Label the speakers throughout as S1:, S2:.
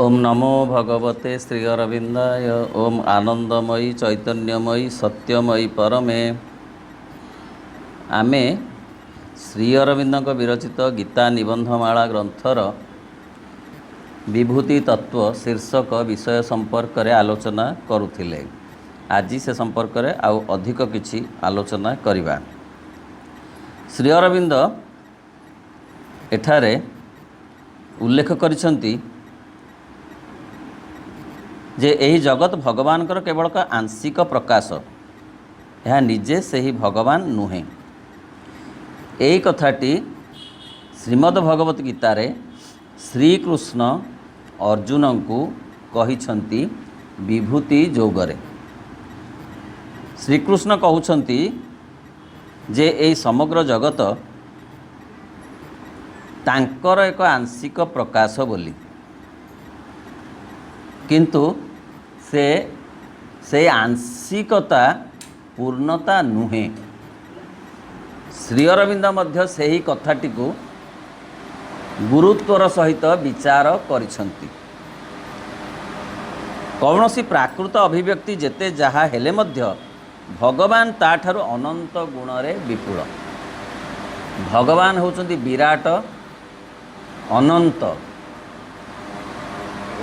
S1: ओम नमो भगवते श्री अरविंदाय। ओम आनंदमयी चैतन्यमयी सत्यमयी परमे। आमे श्री अरविंद विरचित गीता निबंधमाला ग्रंथर विभूति तत्व शीर्षक विषय संपर्क में आलोचना करुथिले। आज से संपर्क में आउ अधिक किछि आलोचना करिबा। श्री अरविंद एठारे उल्लेख करिसंती जे एही जगत भगवान केवल का आंशिक प्रकाश, यह निजे से ही भगवान नुहे। यही कथाटी श्रीमद् भगवत गीतार श्रीकृष्ण अर्जुन को कहिछंती विभूति जोगरे। श्रीकृष्ण कहउछंती जे एही समग्र जगत तांकर एक आंशिक प्रकाश बोली, किंतु से आंशिकता पूर्णता नुहे। श्री अरविंद मध्य सेही कथाटी को गुरुत्वर सहित विचार करिसंती। कौनसी प्राकृत अभिव्यक्ति जेते जहा हेले मध्य भगवान ताठारु अनंत गुणरे विपुल। भगवान होचंती विराट अनंत।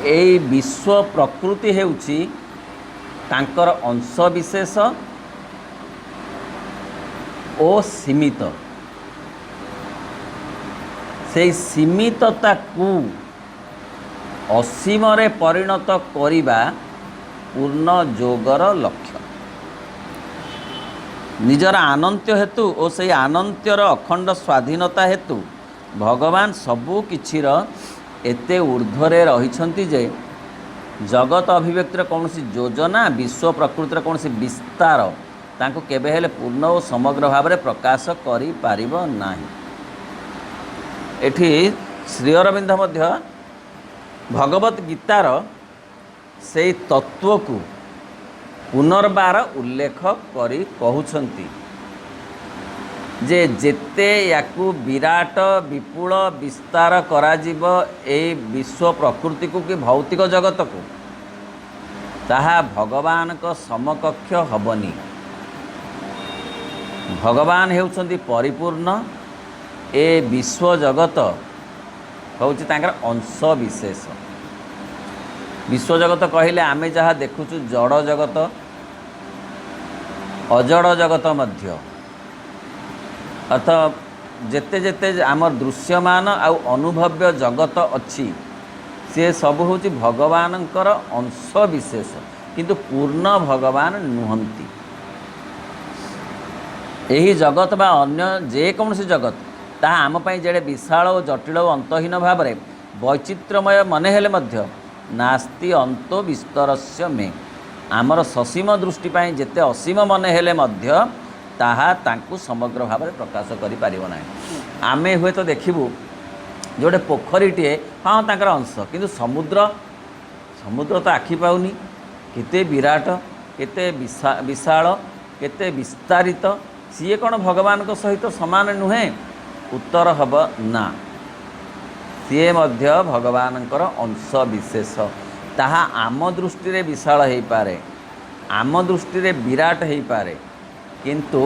S1: एई विश्व प्रकृति हेउची तांकर अंश विशेष ओ सीमित। से सीमितता को असीम रे परिणत करिबा पूर्ण जोगर लक्ष्य। निजर अनंत्य हेतु और से अनंतर अखंड स्वाधीनता हेतु भगवान सबु किछिर एते ऊर्ध्वरे रहिछंती जे जगत अभिव्यक्तिर कौन सी योजना विश्व प्रकृतिर कौन सी विस्तार तांको केबे हेले पूर्ण और समग्र भाव में प्रकाश करि पारिबो नाही। एठी श्री अरविंद मध्य भगवत गीतार से तत्व को पुनर्बार उल्लेख करी कहउछंती जे जेते याकू विराट विपुल विस्तार कराजिब ए विश्व प्रकृति को कि भौतिक जगत को ताहा भगवान को समकक्ष हबनी। भगवान हेउछंती परिपूर्ण। ए विश्व जगत होउची तांकर अंश विशेष। विश्व जगत कहिले आमे जहाँ देखुचु जड़ जगत अजड़ जगत मध्य अर्थात जेते जेते आमर दृश्यमान आउ अनुभव्य जगत अच्छी से सब हूँ भगवानंकर अंश विशेष, किंतु पूर्ण भगवान नुहंती। यही जगत बा अन्य जेकोसी जगत ताहा आम पई जेडे विशाल और जटिल और अंतहीन भाव में वैचित्र्यमय मने हेले मध्य नास्ति अंतो विस्तरस्य में। आमर ससीम दृष्टि पाई जेते असीम मने हेले मध्य ताहा तांकु समग्र भाव में प्रकाश करि पारिबो नाही। आमे हुए तो देखिबु जोटे पोखरीटे हाँ तांकर अंश, किंतु समुद्र समुद्र तो आखि पाउनी केते विराट केते विशाल केते विस्तारित। सीए कौन भगवान को सहित समान नुहे? उत्तर हब ना। सीए मध्य भगवानंकर अंश विशेष। ताहा आम दृष्टि रे विशाल हेई पारे, आम दृष्टि रे विराट हेई पारे, किंतु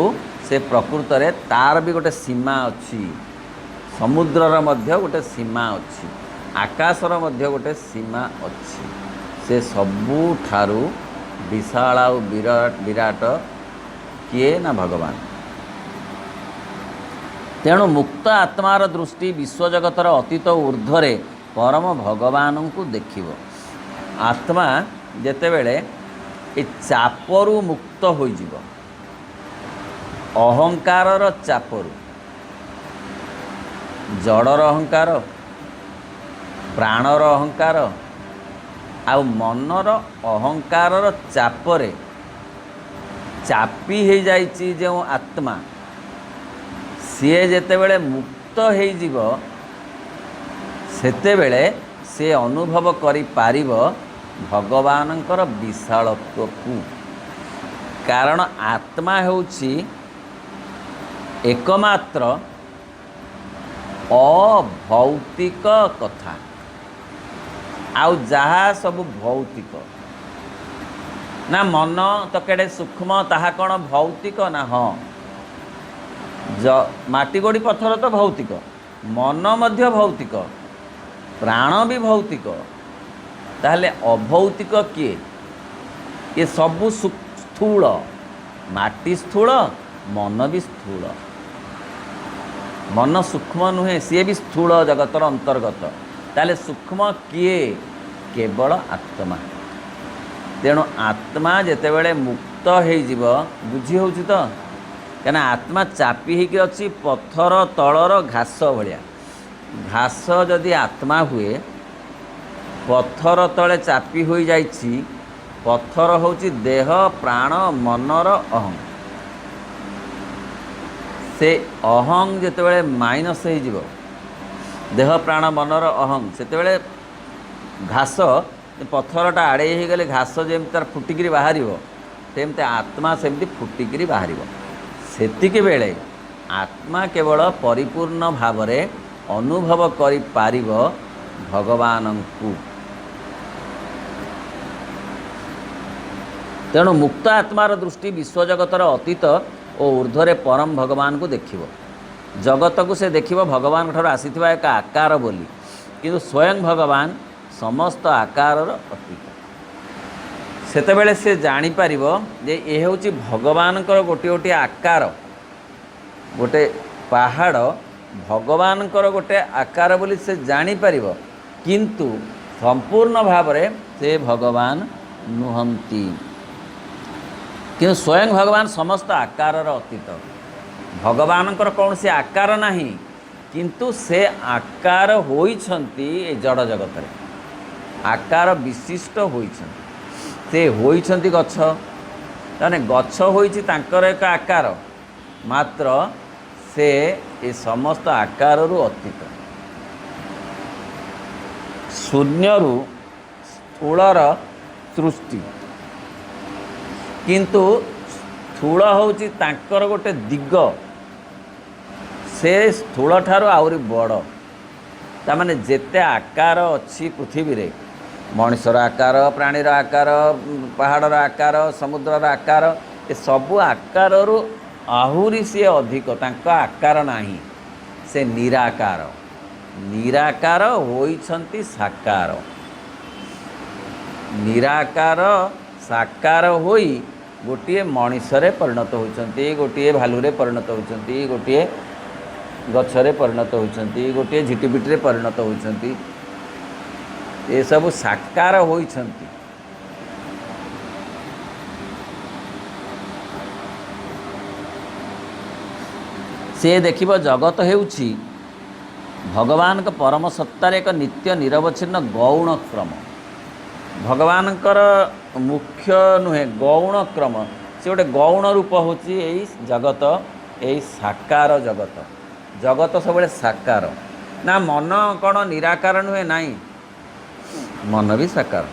S1: से प्रकृत रे तार भी गोटे सीमा अच्छी। समुद्रर मध्य गोटे सीमा अच्छी, आकाशर मध्य गोटे सीमा अच्छी। से सबुठारु विशाल और विराट किए ना भगवान। तेणु मुक्त आत्मार दृष्टि विश्व जगतर अतीत ऊर्ध्वरे परम भगवान को देखिब। आत्मा जेतेबेले ए चापरू मुक्त होइजिब, अहंकारर चापरू, जड़र अहंकार प्राणर अहंकार आउ मनर अहंकारर चापरे चापी हो जाइछि जो आत्मा, सीए जेतेबेले मुक्त होइजिब सेतेबेले से अनुभव करि पारिब भगवानंकर विशालत्व को। कारण आत्मा होउछि एकमात्र अभौतिक कथा। आउ जहाँ सब भौतिक ना मन तो केड़े सूक्ष्म ताहा कौन भौतिक ना हाँ माटी गोड़ी पत्थर तो भौतिक मन मध्य भौतिक प्राण भी भौतिक ताहले अभौतिक किए ये सबू स्थूल माटी स्थूल मन भी स्थूल मन सूक्ष्म नुहे सी भी स्थूल जगतर अंतर्गत ताले सूक्ष्म किए केवल आत्मा तेणु आत्मा जेतेबेले मुक्त हो बुझी हो तो क्या आत्मा चापी होगी अच्छी पत्थर तलर घास भाया घास जदि आत्मा हुए पत्थर तले चापी हो जाइछि पत्थर होची देह प्राण मनर अहं से अहं जेतेबेले माइनस हो देह प्राण मनर अहं सेतेबेले घास पत्थरटा आड़े हो गले घास जमी तार फुटिकी बाहर सेमती आत्मा सेमती फुटिकी बाहर सेतिके बेले आत्मा केवल परिपूर्ण भावरे अनुभव करि पारिबो भगवानंकु तेणु मुक्त आत्मार दृष्टि विश्वजगतर अतीत और ऊर्ध्वरे परम भगवान को देखिबो जगत को से देखिबो भगवान ठार आसीथिबा एक आकार बोली किंतु स्वयं भगवान समस्त आकारर अतीत सेतेबेले से जानी पारिबो जे ए होची भगवानकर गोटे गोटे आकार गोटे पहाड़ भगवानकर गोटे आकार बोली से जानी पारिबो किंतु संपूर्ण भावरे से भगवान नुहंती कि स्वयं भगवान समस्त आकारर अतीत भगवानकर कौन से आकार नहीं किंतु से आकार होइछंती ए जड़ जगत रे आकार विशिष्ट होइछंती से होइछंती गछ ताने गछ होइछि तांकर एक आकार मात्र से ए समस्त आकाररू अतीत शून्यरू स्थूलर सृष्टि किंतु स्थूल होउछि तांकर गोटे दिग से स्थूल ठारो आउरी बड़ तामाने जेते आकार अच्छी पृथ्वी रे मनुष्यर आकार प्राणीर आकार पहाड़र आकार समुद्रर आकार ए सबु आकाररू आहुरी सी अधिक तांका आकार नाही से निराकार निराकार होइछंती साकार निराकार साकार होई गोटे मनुष्य परिणत होइछंती गोटे भालुरे परिणत होइछंती गोटे गछरे परिणत होइछंती गोटे झिटिपिटिरे परिणत होइछंती ए सब साकार होइछंती से देखिबो जगत हेउछि भगवान का परम सत्तार एक नित्य निरवच्छिन्न गौण क्रम भगवानकर मुख्य नुहे गौण क्रम से गोटे गौण रूप होची एई जगत एई साकार जगत जगत सब साकार ना मन कौन निराकार नुहे नाई मन भी साकार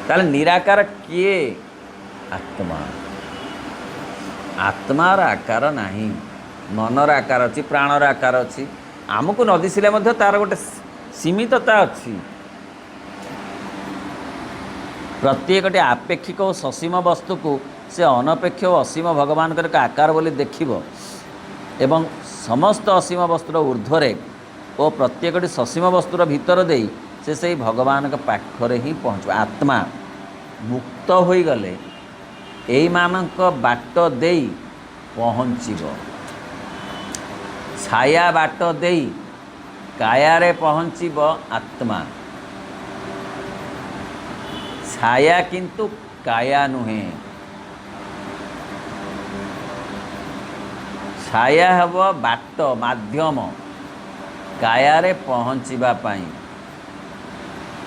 S1: ताले निराकार किए आत्मा आत्मार आकार नहीं मनर आकार अच्छी प्राणर आकार अच्छी आमको न दिशिले मध्य तार गोटे सीमितता अच्छी प्रत्येकटी आपेक्षिक और ससीम वस्तु को से अनपेक्ष और असीम भगवान का आकार बोली देखिबो एवं समस्त असीम वस्तुर ऊर्ध्वरे और प्रत्येकटी ससीम वस्तुर भीतर दे से भगवान का पाखरे ही पहुँच आत्मा मुक्त हो गले एई मानक बाट दे पहुँचब छाया बाट दे कायारे पहुँचब आत्मा छाया किंतु काया नुहे छाया हब बाट माध्यम कायारे पहुँचवा पाई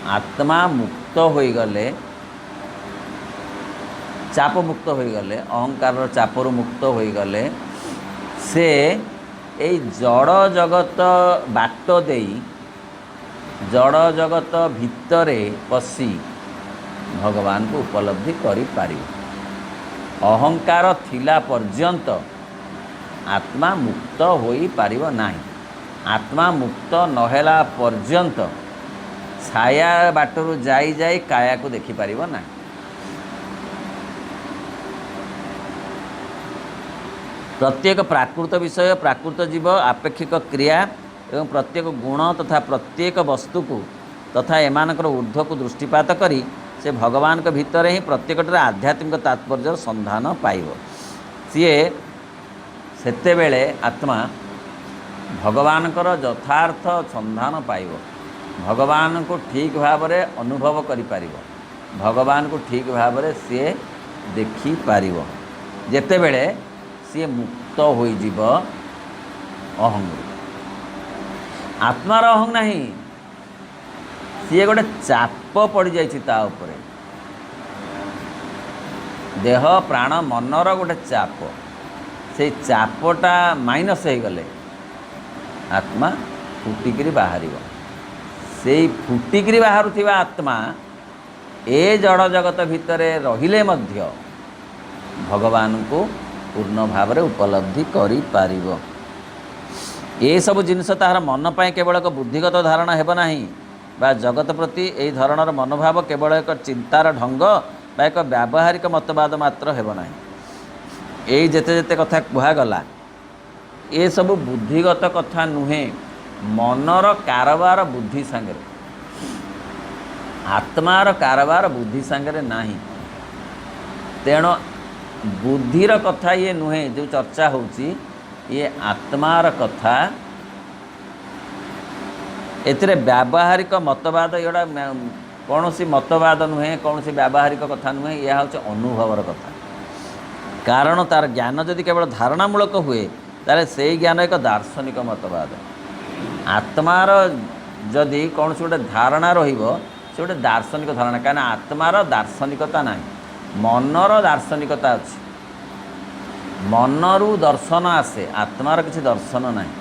S1: आत्मा मुक्त हो गले चाप मुक्त हो गले अहंकार चापरू मुक्त हो गले से ए जड़ जगत बाट दे जड़ जगत भितरे पशी भगवान को उपलब्धि करि पारि अहंकार थिला पर्यंत आत्मा मुक्त होई पारिबो नाही आत्मा मुक्त नहेला पर्यंत ଛାୟା ବାଟରୁ ଯାଇ ଯାଇ କାୟାକୁ ଦେଖିପାରିବ ନାହିଁ। ପ୍ରତ୍ୟେକ ପ୍ରାକୃତ ବିଷୟ, ପ୍ରାକୃତ ଜୀବ, ଆପେକ୍ଷିକ କ୍ରିୟା ଏବଂ ପ୍ରତ୍ୟେକ ଗୁଣ ତଥା ପ୍ରତ୍ୟେକ ବସ୍ତୁକୁ ତଥା ଏମାନଙ୍କର ଊର୍ଦ୍ଧ୍ୱକୁ ଦୃଷ୍ଟିପାତ କରି ସେ ଭଗବାନଙ୍କ ଭିତରେ ହିଁ ପ୍ରତ୍ୟେକଟିର ଆଧ୍ୟାତ୍ମିକ ତାତ୍ପର୍ଯ୍ୟର ସନ୍ଧାନ ପାଇବ। ସିଏ ସେତେବେଳେ ଆତ୍ମା ଭଗବାନଙ୍କର ଯଥାର୍ଥ ସନ୍ଧାନ ପାଇବ, ଭଗବାନଙ୍କୁ ଠିକ୍ ଭାବରେ ଅନୁଭବ କରିପାରିବ, ଭଗବାନଙ୍କୁ ଠିକ୍ ଭାବରେ ସିଏ ଦେଖିପାରିବ ଯେତେବେଳେ ସିଏ ମୁକ୍ତ ହୋଇଯିବ ଅହଂରୁ। ଆତ୍ମାର ଅହଂ ନାହିଁ, ସିଏ ଗୋଟେ ଚାପ ପଡ଼ିଯାଇଛି ତା ଉପରେ। ଦେହ ପ୍ରାଣ ମନର ଗୋଟେ ଚାପ, ସେଇ ଚାପଟା ମାଇନସ୍ ହେଇଗଲେ ଆତ୍ମା ଫୁଟିକିରି ବାହାରିବ। ସେଇ ଫୁଟିକିରି ବାହାରୁଥିବା ଆତ୍ମା ଏ ଜଡ଼ ଜଗତ ଭିତରେ ରହିଲେ ମଧ୍ୟ ଭଗବାନଙ୍କୁ ପୂର୍ଣ୍ଣ ଭାବରେ ଉପଲବ୍ଧି କରିପାରିବ। ଏସବୁ ଜିନିଷ ତାହାର ମନ ପାଇଁ କେବଳ ଏକ ବୁଦ୍ଧିଗତ ଧାରଣା ହେବ ନାହିଁ, ବା ଜଗତ ପ୍ରତି ଏହି ଧରଣର ମନୋଭାବ କେବଳ ଏକ ଚିନ୍ତାର ଢଙ୍ଗ ବା ଏକ ବ୍ୟାବହାରିକ ମତବାଦ ମାତ୍ର ହେବ ନାହିଁ। ଏଇ ଯେତେ ଯେତେ କଥା କୁହାଗଲା ଏସବୁ ବୁଦ୍ଧିଗତ କଥା ନୁହେଁ, ମନର କାରବାର ବୁଦ୍ଧି ସାଙ୍ଗରେ, ଆତ୍ମାର କାରବାର ବୁଦ୍ଧି ସାଙ୍ଗରେ ନାହିଁ। ତେଣୁ ବୁଦ୍ଧିର କଥା ଇଏ ନୁହେଁ, ଯେଉଁ ଚର୍ଚ୍ଚା ହେଉଛି ଇଏ ଆତ୍ମାର କଥା। ଏଥିରେ ବ୍ୟାବହାରିକ ମତବାଦ ଏଗୁଡ଼ା କୌଣସି ମତବାଦ ନୁହେଁ, କୌଣସି ବ୍ୟାବହାରିକ କଥା ନୁହେଁ, ଏହା ହେଉଛି ଅନୁଭବର କଥା। କାରଣ ତାର ଜ୍ଞାନ ଯଦି କେବଳ ଧାରଣାମୂଳକ ହୁଏ ତାହେଲେ ସେଇ ଜ୍ଞାନ ଏକ ଦାର୍ଶନିକ ମତବାଦ। ଆତ୍ମାର ଯଦି କୌଣସି ଗୋଟେ ଧାରଣା ରହିବ ସେ ଗୋଟେ ଦାର୍ଶନିକ ଧାରଣା, କାହିଁକିନା ଆତ୍ମାର ଦାର୍ଶନିକତା ନାହିଁ, ମନର ଦାର୍ଶନିକତା ଅଛି। ମନରୁ ଦର୍ଶନ ଆସେ, ଆତ୍ମାର କିଛି ଦର୍ଶନ ନାହିଁ।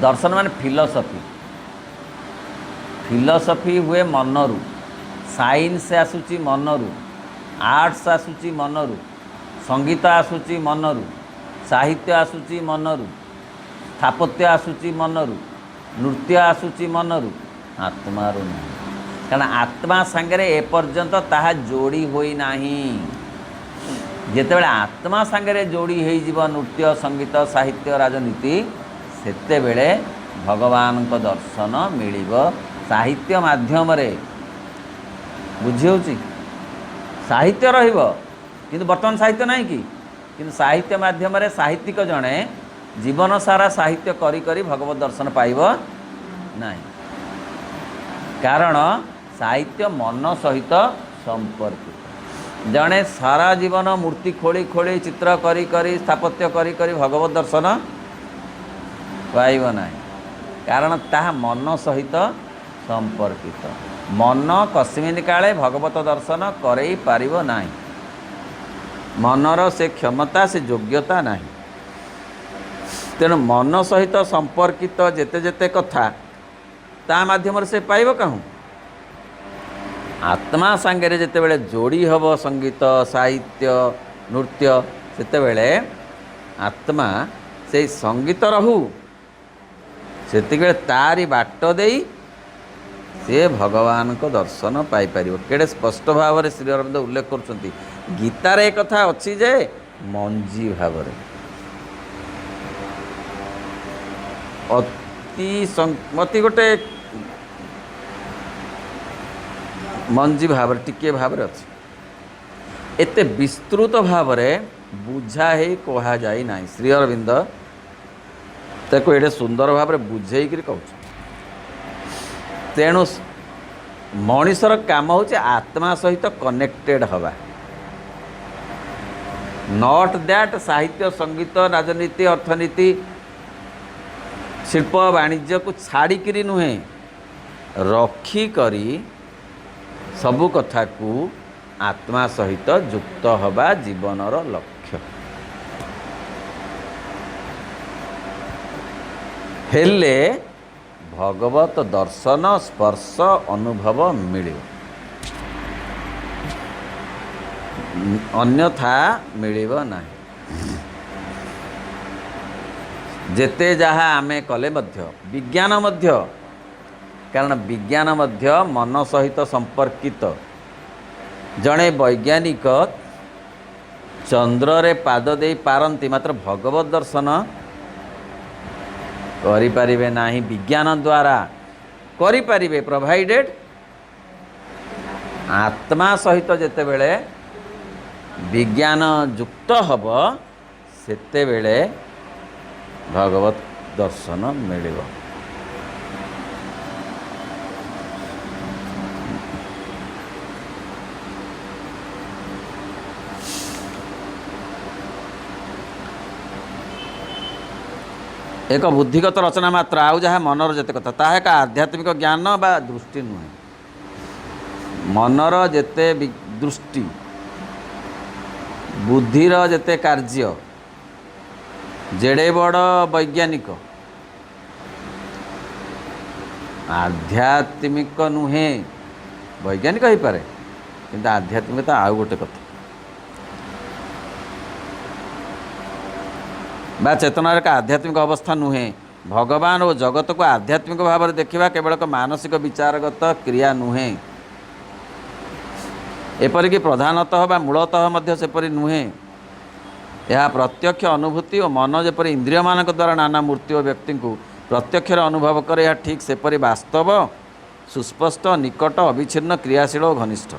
S1: ଦର୍ଶନ ମାନେ ଫିଲସଫି, ଫିଲସଫି ହୁଏ ମନରୁ, ସାଇନ୍ସ ଆସୁଛି ମନରୁ, ଆର୍ଟସ୍ ଆସୁଛି ମନରୁ, ସଙ୍ଗୀତ ଆସୁଛି ମନରୁ, ସାହିତ୍ୟ ଆସୁଛି ମନରୁ, ସ୍ଥାପତ୍ୟ ଆସୁଛି ମନରୁ, ନୃତ୍ୟ ଆସୁଛି ମନରୁ, ଆତ୍ମାରୁ ନାହିଁ। କାରଣ ଆତ୍ମା ସାଙ୍ଗରେ ଏପର୍ଯ୍ୟନ୍ତ ତାହା ଯୋଡ଼ି ହୋଇନାହିଁ। ଯେତେବେଳେ ଆତ୍ମା ସାଙ୍ଗରେ ଯୋଡ଼ି ହୋଇଯିବ ନୃତ୍ୟ, ସଙ୍ଗୀତ, ସାହିତ୍ୟ, ରାଜନୀତି, ସେତେବେଳେ ଭଗବାନଙ୍କ ଦର୍ଶନ ମିଳିବ। ସାହିତ୍ୟ ମାଧ୍ୟମରେ ବୁଝି ହେଉଛି, ସାହିତ୍ୟ ରହିବ କିନ୍ତୁ ବର୍ତ୍ତମାନ ସାହିତ୍ୟ ନାହିଁ କି? କିନ୍ତୁ ସାହିତ୍ୟ ମାଧ୍ୟମରେ ସାହିତ୍ୟିକ ଜଣେ ଜୀବନ ସାରା ସାହିତ୍ୟ କରି କରି ଭଗବତ ଦର୍ଶନ ପାଇବ ନାହିଁ। କାରଣ ସାହିତ୍ୟ ମନ ସହିତ ସମ୍ପର୍କିତ। ଜଣେ ସାରା ଜୀବନ ମୂର୍ତ୍ତି ଖୋଳି ଖୋଳି ଚିତ୍ର କରି କରି ସ୍ଥାପତ୍ୟ କରି କରି ଭଗବତ ଦର୍ଶନ ପାଇବ ନାହିଁ, କାରଣ ତାହା ମନ ସହିତ ସମ୍ପର୍କିତ। ମନ କସ୍ମିନ୍ କାଳେ ଭଗବତ ଦର୍ଶନ କରେଇ ପାରିବ ନାହିଁ, ମନର ସେ କ୍ଷମତା, ସେ ଯୋଗ୍ୟତା ନାହିଁ। ତେଣୁ ମନ ସହିତ ସମ୍ପର୍କିତ ଯେତେ ଯେତେ କଥା ତା ମାଧ୍ୟମରେ ସେ ପାଇବ କାହୁଁ? ଆତ୍ମା ସାଙ୍ଗରେ ଯେତେବେଳେ ଯୋଡ଼ି ହେବ ସଙ୍ଗୀତ, ସାହିତ୍ୟ, ନୃତ୍ୟ, ସେତେବେଳେ ଆତ୍ମା ସେଇ ସଙ୍ଗୀତ ରହୁ, ସେତିକିବେଳେ ତାରି ବାଟ ଦେଇ ସେ ଭଗବାନଙ୍କ ଦର୍ଶନ ପାଇପାରିବ। କେଡ଼େ ସ୍ପଷ୍ଟ ଭାବରେ ଶ୍ରୀ ଅରବିନ୍ଦ ଉଲ୍ଲେଖ କରୁଛନ୍ତି। ଗୀତାରେ ଏ କଥା ଅଛି ଯେ ମଞ୍ଜି ଭାବରେ, ଅତି ଗୋଟେ ମଞ୍ଜି ଭାବରେ, ଟିକିଏ ଭାବରେ ଅଛି। ଏତେ ବିସ୍ତୃତ ଭାବରେ ବୁଝା ହେଇ କୁହାଯାଇ ନାହିଁ। ଶ୍ରୀ ଅରବିନ୍ଦ ତାକୁ ଏଡ଼େ ସୁନ୍ଦର ଭାବରେ ବୁଝେଇକିରି କହୁଛନ୍ତି। ତେଣୁ ମଣିଷର କାମ ହେଉଛି ଆତ୍ମା ସହିତ କନେକ୍ଟେଡ଼ ହେବା, ନଟ୍ ଦ୍ୟାଟ୍ ସାହିତ୍ୟ, ସଙ୍ଗୀତ, ରାଜନୀତି, ଅର୍ଥନୀତି, ଶିଳ୍ପ, ବାଣିଜ୍ୟକୁ ଛାଡ଼ିକିରି ନୁହେଁ, ରଖିକରି ସବୁ କଥାକୁ ଆତ୍ମା ସହିତ ଯୁକ୍ତ ହେବା ଜୀବନର ଲକ୍ଷ୍ୟ। ହେଲେ ଭଗବତ ଦର୍ଶନ, ସ୍ପର୍ଶ, ଅନୁଭବ ମିଳିବ, ଅନ୍ୟଥା ମିଳିବ ନାହିଁ। ଯେତେ ଯାହା ଆମେ କଲେ ମଧ୍ୟ, ବିଜ୍ଞାନ ମଧ୍ୟ कारण विज्ञान मध्य मन सहित संपर्कित। जड़े वैज्ञानिक चंद्र रे पाद दे पारंती, मात्र भगवत दर्शन करिपारिबे नाही। विज्ञान द्वारा करिपारिबे, प्रोवाइडेड आत्मा सहित जेतेबेले विज्ञान युक्त हब सेतेबेले भगवत दर्शन मिलिबो। एक बुद्धिगत रचना मात्र, आउ जहाँ मनर जेते कथा ताहा एक आध्यात्मिक ज्ञान बा दृष्टि नुहे। मनर जेते दृष्टि, बुद्धिर जेते कार्य, जेड़े बड़ वैज्ञानिक आध्यात्मिक नुहे। वैज्ञानिक हो पारे किंतु आध्यात्मिकता आउ गोटे कथा। बा चेतनार एक आध्यात्मिक अवस्था नुहे। भगवान और जगत को आध्यात्मिक भाव में देखा केवल एक मानसिक विचारगत क्रिया नुहे। एपरिक प्रधानतः बा मूलतः मध्य सेपरि नुहे। यह प्रत्यक्ष अनुभूति और मन जेपरि इंद्रिय मानक द्वारा नाना मूर्ति और व्यक्ति को प्रत्यक्ष अनुभव करे, यह ठीक सेपरि वास्तव, सुस्पष्ट, निकट, अविच्छिन्न, क्रियाशील और घनिष्ठ।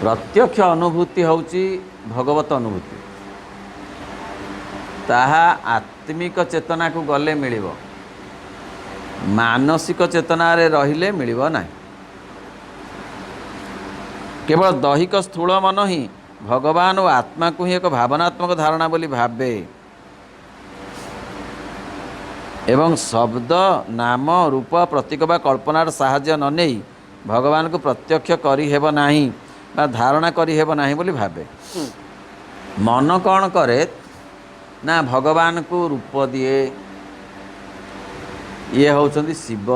S1: प्रत्यक्ष अनुभूति होउची भगवत अनुभूति, ताहा आत्मिक चेतना को गले मिलिबो, मानसिक चेतना रे रहिले मिलिबो नाही। केवल दैहिक स्थूल मन ही भगवान और आत्मा को ही एक भावनात्मक धारणा बोली भावे एवं शब्द, नाम, रूप, प्रतीक बा कल्पनार साहाय्य न नहीं भगवान को प्रत्यक्ष करी हेब नाही बा धारणा करी हेब नाही बोली भावे। मन कौन करे ना भगवान को रूप दिए, ये होचंदी शिव,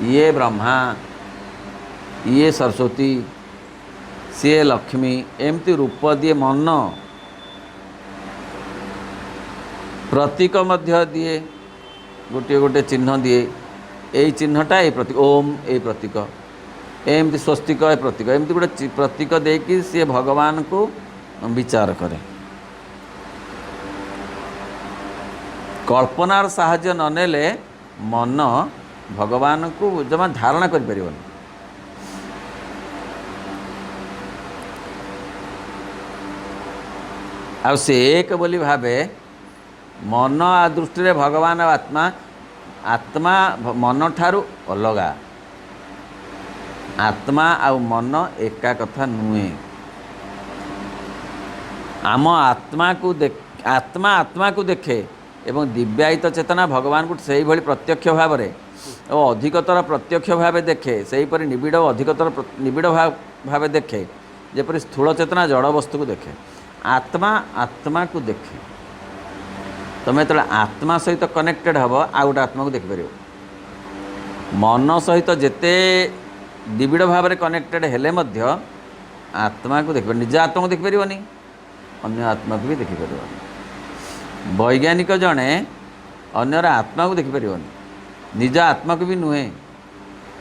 S1: ये ब्रह्मा, ये सरस्वती, सी लक्ष्मी, एमती रूप दिए। मन प्रतीक मध्य दिए, गोटे गोटे चिन्ह दिए, यही चिन्हटा ये प्रतीक, ओम ये प्रतीक, एमती स्वस्तिक ये प्रतीक, एमती गोटे प्रतीक देकी सी भगवान को विचार करे। कल्पनार साहाय्य न नेले मन भगवान को जमा धारणा कर परिबन। आ से एक बोली भावे मन आ दृष्टि रे भगवान और आत्मा, आत्मा मन ठारू अलगा, आत्मा आ मन एका कथा नुहे। आम आत्मा को आत्मा को देखे एवं दिव्यायित चेतना भगवान को से भली प्रत्यक्ष भाव में और अधिकतर प्रत्यक्ष भाव देखे, से ही निबिड़ और अधिकतर निबिड़ भाव देखे, जेपरी स्थूल चेतना जड़ वस्तु को देखे। आत्मा आत्मा को देखे। तुम जो आत्मा सहित कनेक्टेड हम आ गोटे आत्मा को देखिपर, मन सहित जिते निबिड़ भाव में कनेक्टेड हेले मध्य आत्मा को देखिपर। निज आत्मा को देखिपर, अन्य आत्मा को भी देखिपर। वैज्ञानिक जड़े अन्यर आत्मा को देखिपर, निज आत्मा को भी नुहे,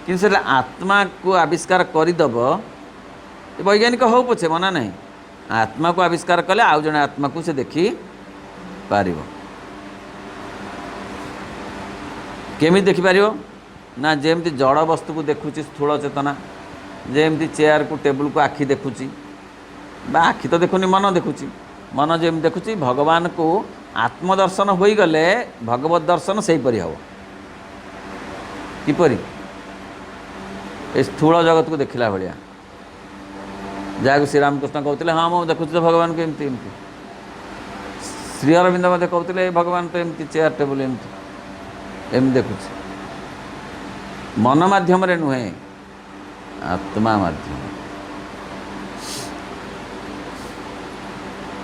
S1: कि आत्मा को आविष्कार करदेव। वैज्ञानिक हो पछे मना नहीं, आत्मा को आविष्कार कले आउ जने आत्मा को से देखी पारिबो। केमी देखी पारिबो ना, जेमती जड़ वस्तु को देखुची स्थूल चेतना, जेमती चेयर को टेबुल को आखि देखुची, बा आखि तो देखुनी मन देखुची, मन जेमती देखुची भगवान को आत्मदर्शन हो गले भगवत दर्शन से परी हम। किपरि ए स्थूल जगत को देखला भलिया, जहाँ श्री रामकृष्ण कहते हाँ मुझे देखुच तो भगवान को एमती एमती, श्री अरविंद मध्य कहते भगवान तो एमती चेयर टेबुल एमती एमती देखुच। मन माध्यम रे नुहे, आत्मा माध्यम।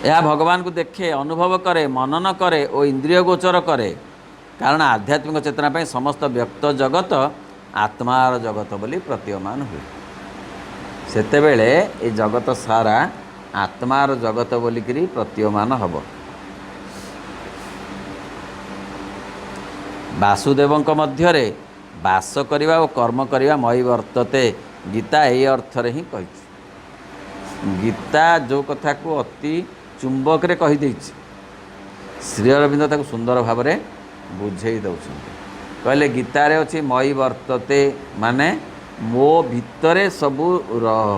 S1: यह भगवान को देखे, अनुभव करे, मनन करे और इंद्रिय गोचर करे। कारण आध्यात्मिक चेतना पे समस्त व्यक्त जगत आत्मार जगत बोली प्रतीयमान हुए। सेतेबेले ए जगत सारा आत्मार जगत बोलिकी प्रतीयमान हब। वासुदेवंक मध्यरे ବାସ କରିବା ଓ କର୍ମ କରିବା ମୟି ବର୍ତ୍ତତେ। ଗୀତା ଏହି ଅର୍ଥରେ ହିଁ କହିଛି। ଗୀତା ଯେଉଁ କଥାକୁ ଅତି ଚୁମ୍ବକରେ କହିଦେଇଛି, ଶ୍ରୀ ଅରବିନ୍ଦ ତାକୁ ସୁନ୍ଦର ଭାବରେ ବୁଝେଇ ଦେଉଛନ୍ତି। କହିଲେ ଗୀତାରେ ଅଛି ମୟି ବର୍ତ୍ତତେ, ମାନେ ମୋ ଭିତରେ ସବୁ ରହ,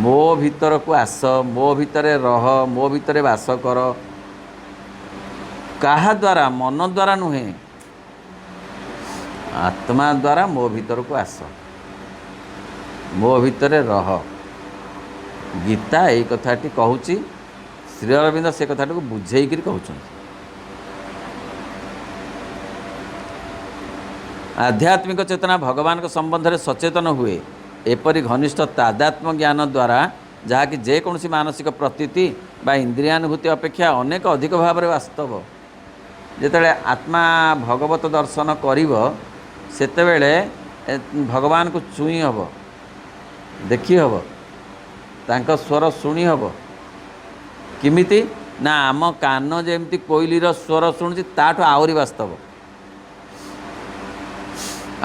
S1: ମୋ ଭିତରକୁ ଆସ, ମୋ ଭିତରେ ରହ, ମୋ ଭିତରେ ବାସ କର। କାହା ଦ୍ୱାରା? ମନ ଦ୍ୱାରା ନୁହେଁ, ଆତ୍ମା ଦ୍ୱାରା ମୋ ଭିତରକୁ ଆସ, ମୋ ଭିତରେ ରହ। ଗୀତା ଏଇ କଥାଟି କହୁଛି। ଶ୍ରୀ ଅରବିନ୍ଦ ସେ କଥାଟିକୁ ବୁଝେଇକିରି କହୁଛନ୍ତି। ଆଧ୍ୟାତ୍ମିକ ଚେତନା ଭଗବାନଙ୍କ ସମ୍ବନ୍ଧରେ ସଚେତନ ହୁଏ ଏପରି ଘନିଷ୍ଠ ତାଦାତ୍ମ୍ୟ ଜ୍ଞାନ ଦ୍ୱାରା, ଯାହାକି ଯେକୌଣସି ମାନସିକ ପ୍ରତୀତି ବା ଇନ୍ଦ୍ରିୟାନୁଭୂତି ଅପେକ୍ଷା ଅନେକ ଅଧିକ ଭାବରେ ବାସ୍ତବ। ଯେତେବେଳେ ଆତ୍ମା ଭଗବତ ଦର୍ଶନ କରିବ, ସେତେବେଳେ ଭଗବାନଙ୍କୁ ଛୁଇଁ ହେବ, ଦେଖି ହେବ, ତାଙ୍କ ସ୍ୱର ଶୁଣି ହେବ। କେମିତି ନା ଆମ କାନ ଯେମିତି କୋଇଲିର ସ୍ୱର ଶୁଣୁଛି, ତାଠୁ ଆହୁରି ବାସ୍ତବ।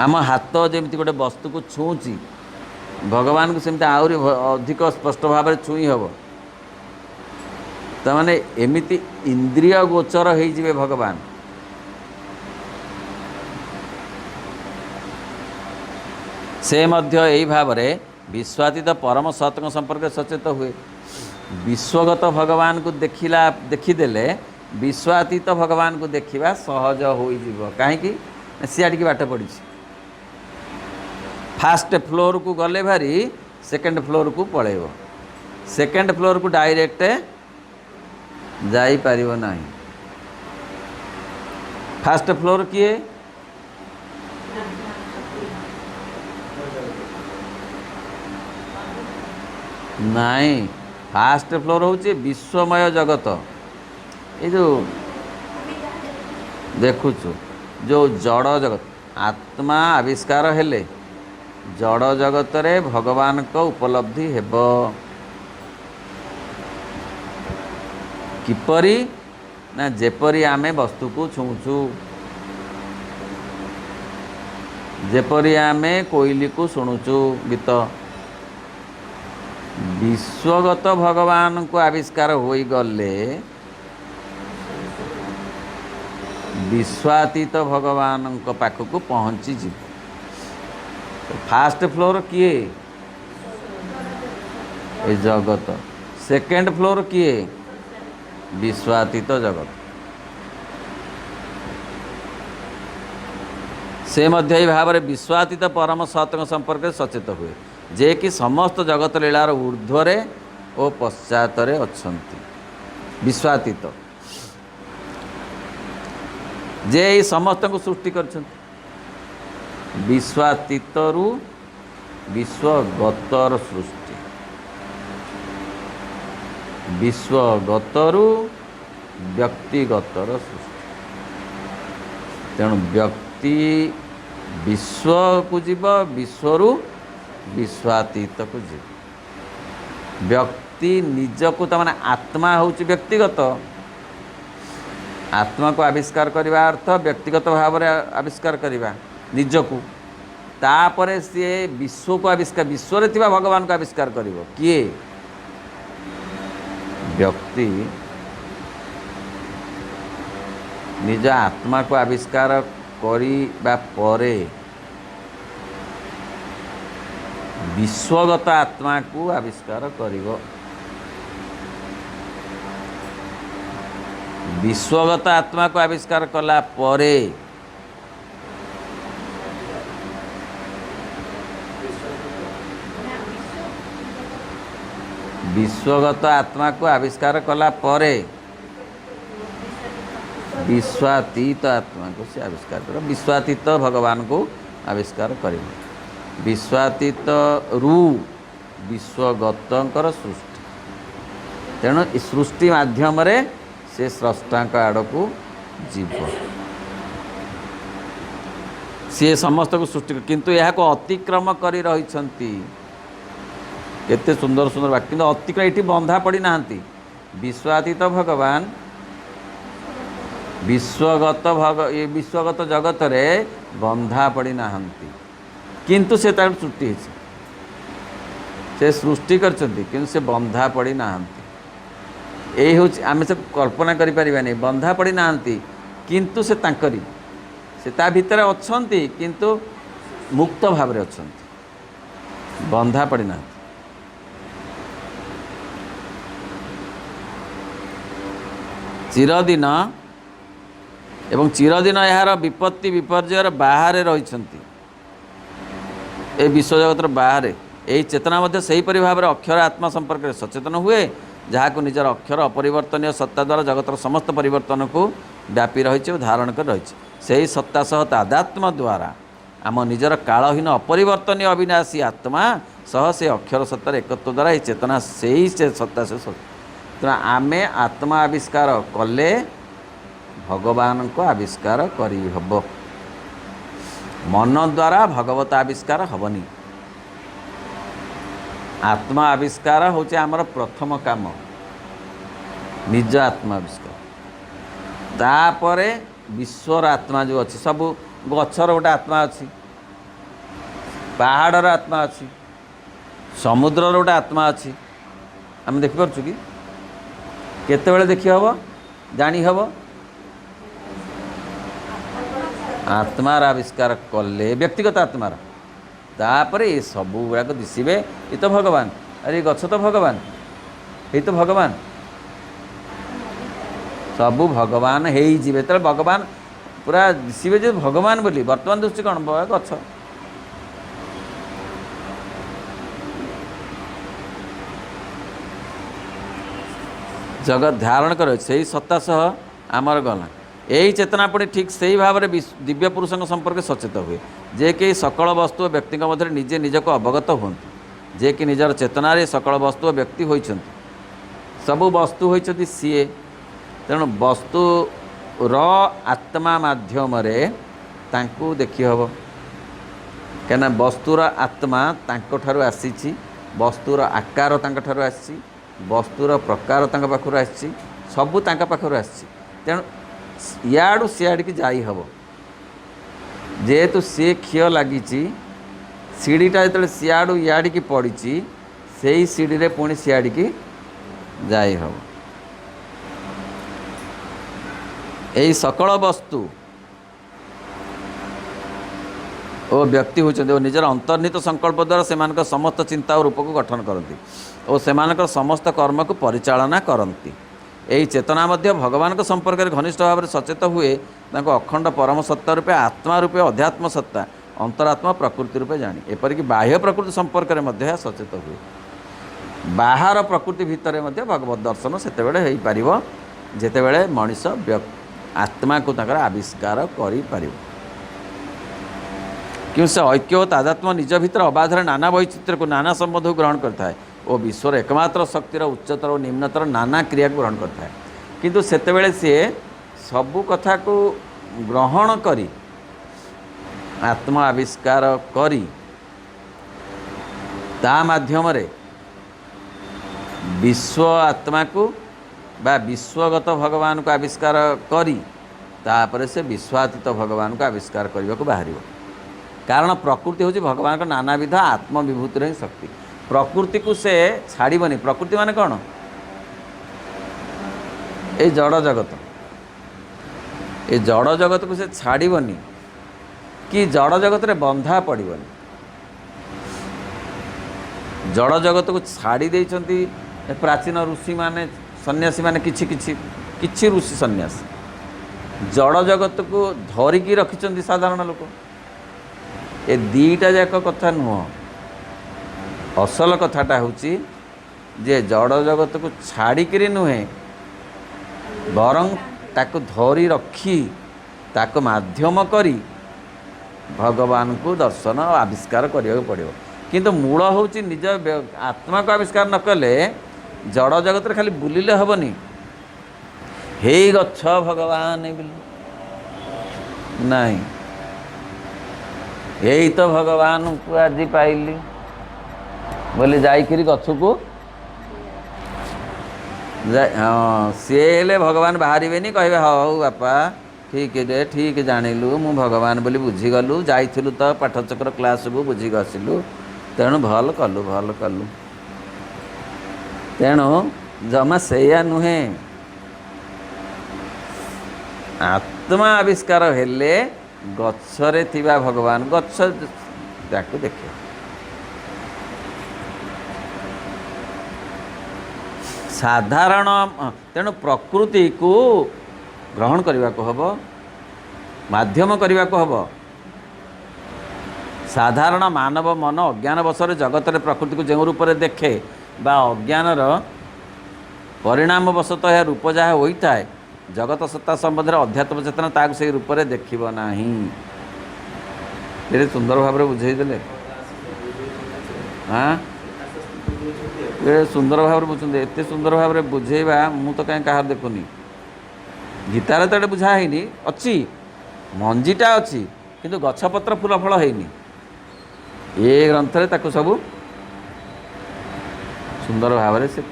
S1: ଆମ ହାତ ଯେମିତି ଗୋଟେ ବସ୍ତୁକୁ ଛୁଉଁଛି, ଭଗବାନଙ୍କୁ ସେମିତି ଆହୁରି ଅଧିକ ସ୍ପଷ୍ଟ ଭାବରେ ଛୁଇଁ ହେବ। ତାମାନେ ଏମିତି ଇନ୍ଦ୍ରିୟ ଗୋଚର ହେଇଯିବେ ଭଗବାନ। ସେ ମଧ୍ୟ ଏହି ଭାବରେ ବିଶ୍ୱାତୀତ ପରମ ସତ୍ଙ୍କ ସମ୍ପର୍କରେ ସଚେତ ହୁଏ। ବିଶ୍ୱଗତ ଭଗବାନଙ୍କୁ ଦେଖିଦେଲେ ବିଶ୍ୱାତୀତ ଭଗବାନଙ୍କୁ ଦେଖିବା ସହଜ ହୋଇଯିବ। କାହିଁକି? ସିଆଡ଼ିକି ବାଟ ପଡ଼ିଛି। ଫାଷ୍ଟ ଫ୍ଲୋରକୁ ଗଲେ ଭାରି ସେକେଣ୍ଡ ଫ୍ଲୋରକୁ ପଳେଇବ, ସେକେଣ୍ଡ ଫ୍ଲୋରକୁ ଡାଇରେକ୍ଟ ଯାଇପାରିବ ନାହିଁ। ଫାଷ୍ଟ ଫ୍ଲୋର କିଏ? ନାଇଁ, ଫାଷ୍ଟ ଫ୍ଲୋର ହେଉଛି ବିଶ୍ୱମୟ ଜଗତ। ଏ ଯେଉଁ ଦେଖୁଛୁ, ଯେଉଁ ଜଡ଼ ଜଗତ, ଆତ୍ମା ଆବିଷ୍କାର ହେଲେ ଜଡ଼ ଜଗତରେ ଭଗବାନଙ୍କ ଉପଲବ୍ଧି ହେବ। କିପରି? ନା ଯେପରି ଆମେ ବସ୍ତୁକୁ ଛୁଉଁଛୁ, ଯେପରି ଆମେ କୋଇଲିକୁ ଶୁଣୁଛୁ ଗୀତ। ବିଶ୍ୱଗତ ଭଗବାନଙ୍କୁ ଆବିଷ୍କାର ହୋଇଗଲେ ବିଶ୍ୱାତୀତ ଭଗବାନଙ୍କ ପାଖକୁ ପହଞ୍ଚିଯିବ। ଫାଷ୍ଟ ଫ୍ଲୋର କିଏ? ଏ ଜଗତ। ସେକେଣ୍ଡ ଫ୍ଲୋର କିଏ? ବିଶ୍ୱାତୀତ ଜଗତ। ସେ ମଧ୍ୟ ଏହି ଭାବରେ ବିଶ୍ୱାତୀତ ପରମ ସତ୍ଙ୍କ ସମ୍ପର୍କରେ ସଚେତ ହୁଏ, ଯେ କି ସମସ୍ତ ଜଗତ ଲୀଳାର ଊର୍ଦ୍ଧ୍ୱରେ ଓ ପଶ୍ଚାତରେ ଅଛନ୍ତି। ବିଶ୍ୱାତୀତ ଯେ ଏହି ସମସ୍ତଙ୍କୁ ସୃଷ୍ଟି କରିଛନ୍ତି। ବିଶ୍ୱାତୀତରୁ ବିଶ୍ୱଗତର ସୃଷ୍ଟି, ବିଶ୍ୱଗତରୁ ବ୍ୟକ୍ତିଗତର ସୃଷ୍ଟି। ତେଣୁ ବ୍ୟକ୍ତି ବିଶ୍ୱକୁ ଯିବ, ବିଶ୍ୱରୁ ବିଶ୍ୱାତୀତକୁ ଯିବ। ବ୍ୟକ୍ତି ନିଜକୁ, ତାମାନେ ଆତ୍ମା ହେଉଛି ବ୍ୟକ୍ତିଗତ। ଆତ୍ମାକୁ ଆବିଷ୍କାର କରିବା ଅର୍ଥ ବ୍ୟକ୍ତିଗତ ଭାବରେ ଆବିଷ୍କାର କରିବା ନିଜକୁ। ତାପରେ ସିଏ ବିଶ୍ୱକୁ ଆବିଷ୍କାର, ବିଶ୍ୱରେ ଥିବା ଭଗବାନଙ୍କୁ ଆବିଷ୍କାର କରିବ। କିଏ? ବ୍ୟକ୍ତି ନିଜ ଆତ୍ମାକୁ ଆବିଷ୍କାର କରିବା ପରେ ବିଶ୍ୱଗତ ଆତ୍ମାକୁ ଆବିଷ୍କାର କରିବ। ବିଶ୍ୱଗତ ଆତ୍ମାକୁ ଆବିଷ୍କାର କଲା ପରେ ବିଶ୍ୱଗତ ଆତ୍ମାକୁ ଆବିଷ୍କାର କଲା ପରେ ବିଶ୍ୱାତୀତ ଆତ୍ମାକୁ ସେ ଆବିଷ୍କାର କରିବ। ବିଶ୍ୱାତୀତ ଭଗବାନଙ୍କୁ ଆବିଷ୍କାର କରିବ। ବିଶ୍ୱାତୀତରୁ ବିଶ୍ୱଗତଙ୍କର ସୃଷ୍ଟି। ତେଣୁ ଏ ସୃଷ୍ଟି ମାଧ୍ୟମରେ ସେ ସ୍ରଷ୍ଟାଙ୍କ ଆଡ଼କୁ ଯିବ। ସିଏ ସମସ୍ତଙ୍କୁ ସୃଷ୍ଟି, କିନ୍ତୁ ଏହାକୁ ଅତିକ୍ରମ କରି ରହିଛନ୍ତି। କେତେ ସୁନ୍ଦର ସୁନ୍ଦର ବାକ୍ୟ, କିନ୍ତୁ ଅତିକ୍ରମ ଏଠି ବନ୍ଧା ପଡ଼ିନାହାନ୍ତି। ବିଶ୍ୱାତୀତ ଭଗବାନ ବିଶ୍ୱଗତ ଜଗତରେ बंधा पड़ी नाहंती किंतु से तार त्रुटि है से सृष्टि करछंती किंतु से बंधा पड़ी नाहंती यही हूँ आम से कल्पना करें बंधा पड़ी नाहंती किंतु से तांकरी से ता भितर अछंती किंतु मुक्त भाव अछंती बंधा पड़ी नाहंती चिरदिन एवं चिरदिन यार विपत्ति विपर्ययर बाहर रही ए विश्वजगतर बाहर यही चेतना मध्य सेहीपरि भाव में अक्षर आत्मा संपर्क में सचेतन हुए जहाँ निजर अक्षर अपरिवर्तनीय सत्ता द्वारा जगतर समस्त परिवर्तन को व्यापी रही और धारण कर रही से ही सत्ता सह तादात्म्य द्वारा आम निजर कालहीन अपरिवर्तनीय अविनाशी आत्मा सह से अक्षर सत्तार एकत्व द्वारा ये चेतना से ही से सत्ता से तेना आमे आत्मा आविष्कार कले भगवान को आविष्कार करी हब मन द्वारा भगवत आविष्कार हबनी आत्मा आविष्कार होचे आमर प्रथम काम निज आत्मा आविष्कार तापरे विश्वर आत्मा जो अच्छी सब गचर गोटे आत्मा अच्छी पहाड़र आत्मा अच्छी समुद्रर गोटे आत्मा अच्छी आम देखिपुँ कि केतेबेले देखि हब जानी हब आत्मार आविष्कार कले व्यक्तिगत आत्मार तापर ये सब गुड़ाक दिशे ये तो भगवान अरे गछ तो भगवान ये तो भगवान सबू भगवान हो जी तो भगवान पूरा दिशे जो भगवान बोली वर्तमान दृष्टि कौन गछ जगत धारण कर से सत्ता सह आमर गला यही चेतना पुणी ठीक से ही भाव में दिव्य पुरुषों संपर्क सचेत हुए जे कि सकल वस्तु व्यक्ति मध्य निजे निजक अवगत हूँ जे कि निजर चेतनार सकल वस्तु व्यक्ति होती सबू वस्तु होती सीए तेणु वस्तु आत्मा माध्यम देखी हम क्या वस्तुर आत्मा तांको आसी वस्तुर आकार तांको आसी वस्तुर प्रकार तांको पाखर आसी सबू तांको पाखर आसी तेणु याडू सियाड़ की जाई हब जेहेतु सी क्षीय लगी सीढ़ीटा जो सियाड़ू याड़ की पड़ी से ही सीढ़ी रे पुणी सियाड़ की जाई हब यही सकल वस्तु और व्यक्ति होती निजर अंतर्निहित संकल्प द्वारा से समस्त चिंता और रूप को गठन करती और से समस्त कर्म को परिचालना करती यही चेतना मध्य भगवान के संपर्क में घनिष्ठ भाव में सचेत हुए अखंड परम सत्ता रूपे आत्मा रूपे अध्यात्म सत्ता अंतरात्मा प्रकृति रूपे जानी एपरिक बाह्य प्रकृति संपर्क में सचेत हुए बाहर प्रकृति भितर भगवत दर्शन से जितेबले मनीष आत्मा को आविष्कार कर क्यों से ऐक्य और तादात्म्य निज भीतर अबाधर नाना वैचित्र को नाना संबंध को ग्रहण करता है और विश्वर एकमात्र शक्तिर उच्चतर और निम्नतर नाना क्रिया को ग्रहण करता है किंतु सेतेबेले सी सबू कथा को ग्रहण करी आत्मा आविष्कार करी ता माध्यम रे विश्व आत्मा को बा विश्वगत भगवान को आविष्कार करी तापर से विश्वातीत भगवान को आविष्कार करने को बाहर कारण प्रकृति हूँ भगवान का नानाविध आत्मविभूतिर ही शक्ति प्रकृति को से छाड़बनी प्रकृति माने कौन ये जड़ जगत ये जड़ जगत को से छाड़बनी कि जड़ जगत रे बंधा पड़बनी जड़ जगत को छाड़ी देइछंती प्राचीन ऋषि माने सन्यासी माने किछि ऋषि सन्यासी जड़ जगत को धरिकी रखिछंती साधारण लोक ए दीटा जाक कथा नुह असल कथाटा होची जे जड़ जगत को छाड़िकी नुहे बरं ताको धरी रखी ताको माध्यम करी भगवान को दर्शन आविष्कार करने को पड़ो किंतु मूल होची निज आत्मा को आविष्कार न कले जड़ जगत रे खाली बुलिले हबनी हे गच्छ भगवान नहीं यही तो भगवान को आज पाइली बोले जाइकरी गछ को हाँ सी हेले भगवान बाहर कहे हाँ बापा ठीक रे ठीक जानिलु मु भगवान बोली बुझीगलु जाइथिलु तो पाठचक्र क्लास को बुझीक आसिलु तेणु भल कलु तेणु जमा सेया नुहे आत्मा आविष्कार हेले गच्छरे थिबा भगवान गच्छ ताकू देखे साधारण तेणु प्रकृति को ग्रहण करने को हब माध्यम करने को हब साधारण मानव मन अज्ञान वशर जगत रे प्रकृति को जो रूप से देखे बा अज्ञानर परिणाम वशतः यह रूप जहाँ होता है जगत सत्ता संबंध में अध्यात्म चेतना ताकू से रूप से देखिब नाही सुंदर भाव में बुझेदे हाँ ये सुंदर भाव में बुझे एत सुंदर भाव में बुझेबा मु तो कहीं कहा देखुनी गीतार तो ये बुझा है अच्छी मंजीटा अच्छी किंतु गछपत्र फूल फल है ये ग्रंथ ताकू सबू सुंदर भाव से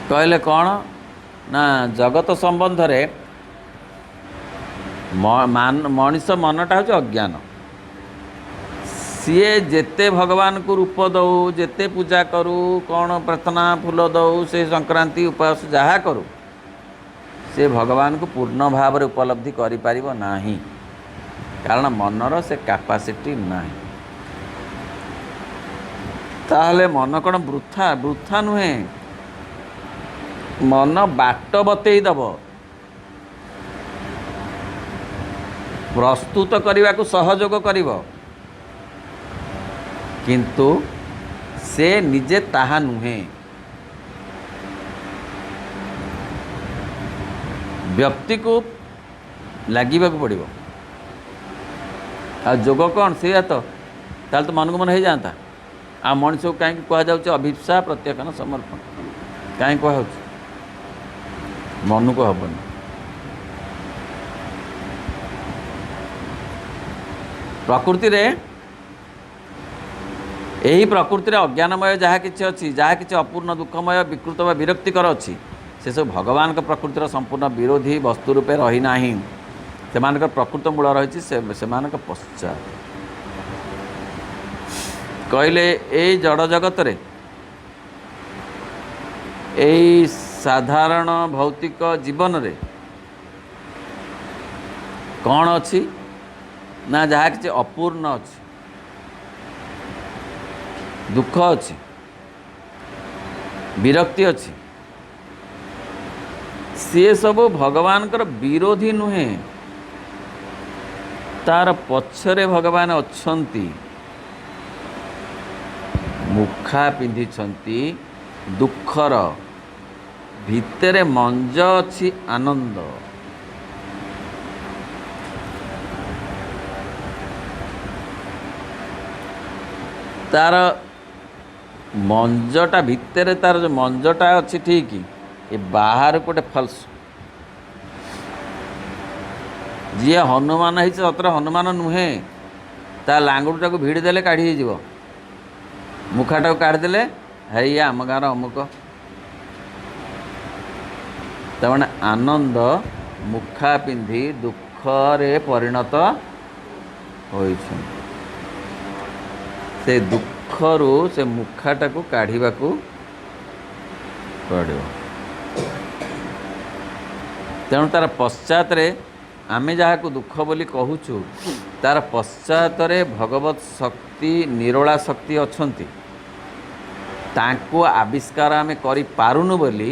S1: कहले कौन ना जगत संबंध रे मनीष मनटा हूँ अज्ञान सीए जेते भगवान को रूप दौ जेते पूजा करू कौन प्रार्थना फूल दौ से संक्रांति उपवास जहाँ करू से भगवान को पूर्ण भाव में उपलब्धि करि नाही कारण मनर से कैपेसिटी नाही ताहले मन कौन वृथा वृथा नुहे मन बाट बतई दब प्रस्तुत करने को सहयोग करिब किंतु से निजे ताहा नुहे व्यक्ति को लगे पड़ो आ जोग कौन से तो ताल तो मन को मन हो जाता आ मनुष्य को कहीं कहुच्छे अभिप्सा प्रत्याख्यान समर्पण कहीं कह मन को हबन प्रकृति रे यही प्रकृति रे अज्ञानमय जहाँ किसी अच्छी जहाँ किसी अपूर्ण दुखमय विकृत व विरक्तिकर अच्छी से सब भगवान का प्रकृतिर संपूर्ण विरोधी वस्तु रूपे रही नाही से प्रकृत मूल रही से पश्चात कहले यही जड़ जगत रे यही साधारण भौतिक जीवन रे कौन अच्छी ना जहाँ किसी अपूर्ण अच्छी दुख अच्छी विरक्ति अच्छी सी सब भगवान विरोधी नुहे तार पछरे भगवान अच्छंती मुखा पिंधिछंती दुखर भितरे मंज अच्छी आनंद तार मंजटा भितरे तार जो मंजटा अच्छी ठीक ये बाहर गोटे फल्स जी हनुमान है सतर हनुमान नुहे ता लांगुटा को भिड़ी देले काढ़ी जीव मुखाटा को काढ़ीदे है आम गाँव अमुक तमाने आनंद मुखा पिंधि दुखरे परिणत होइछन से दुखरू से मुखाटा को काढ़ा को पड़ो तेणु तार पश्चात रे आमे जहाँ को दुख बोली कहूचु तार पश्चात रे भगवत शक्ति निरोला शक्ति अच्छंती तांको आविष्कार आमे करि पारुनु बोली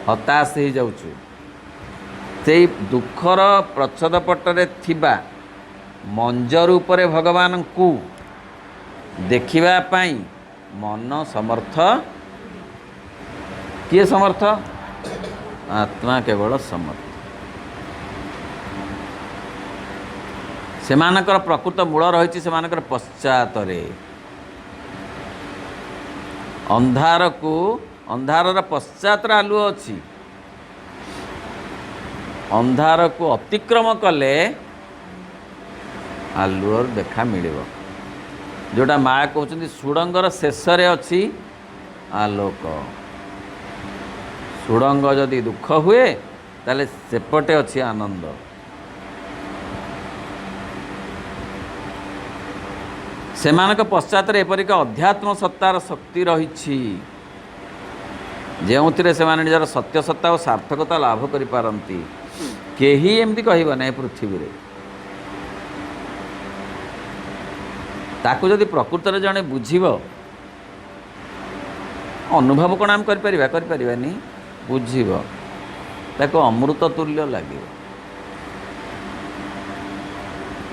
S1: हताश हो जाउछु से दुखर प्रच्छद पटरे थिबा मंजर उपरे भगवान को देखिबा पाई मन समर्थ किए समर्थ आत्मा केवल समर्थ सेमानकर प्रकृत मूल रही सेमानकर पश्चात रे अंधार को अंधारर पश्चात आलुओ अच्छी अंधार को अतिक्रम कले आलुओर देखा मिलिବ जोटा माँ कहते सुड़ंगर शेष अच्छी आलोक सुड़ंग जदि दुख हुए ताले सेपटे अच्छी आनंद। सेमानक पश्चात एपरिक अध्यात्म सत्तार शक्ति रही जो से निजर सत्य सत्ता और सार्थकता लाभ करिपारंती। केही एमती कहब ना पृथ्वी रे ताकू जदि प्रकृत रे जने बुझिब अनुभव कौन आम करिपारिबानी बुझिब ताको अमृत तुल्य लगे।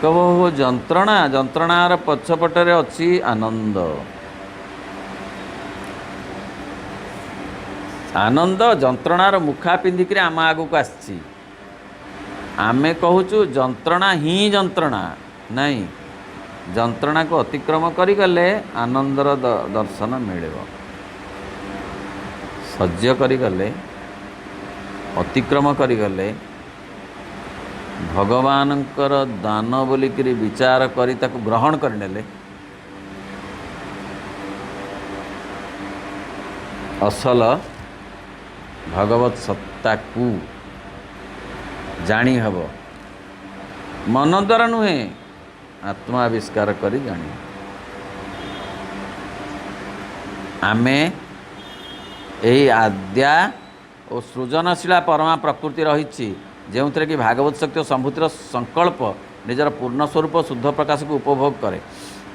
S1: कब हो जंत्रणा जंत्रणार पछपटे अच्छी आनंद। आनंद जंत्रणार मुखा पिंधिक आम आगू आसी आमे कहूचु जंत्रणा ही जंत्रणा नहीं जंत्रणा को अतिक्रम करिगले आनंदर दर्शन मिले। सह्य करिगले अतिक्रम करिगले भगवानंकर दान बोलिकी विचार करी ताकु ग्रहण करनेले असल भगवत सत्ता को जानी हब। मन द्वारा नुहे आत्मा आविष्कार करी जानी। आमे यही आद्या और सृजनशीला परमा प्रकृति रही जो थे कि भागवत शक्ति और संभूतिर संकल्प निजर पूर्ण स्वरूप शुद्ध प्रकाश को उपभोग करे।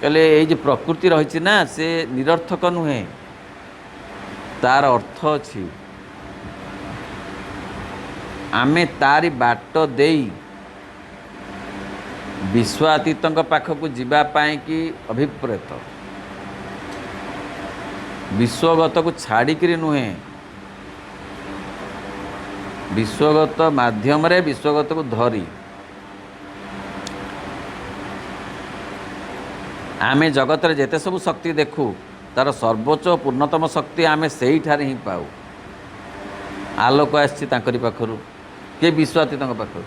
S1: कहले ये प्रकृति रही ना से निरर्थक नुहे तार अर्थ अच्छी। आमे तारी बाट देई विश्वातीत पाखक जीवाई कि अभिप्रेत विश्वगत को छाड़िकी नुहे विश्वगत माध्यम रे विश्वगत को धरी आमे जगत रे जेते सब शक्ति देखू तार सर्वोच्च पूर्णतम शक्ति आमे सही ठारे ही पाऊ। आलोक आसी पाखरु के विश्वातीत पाखरु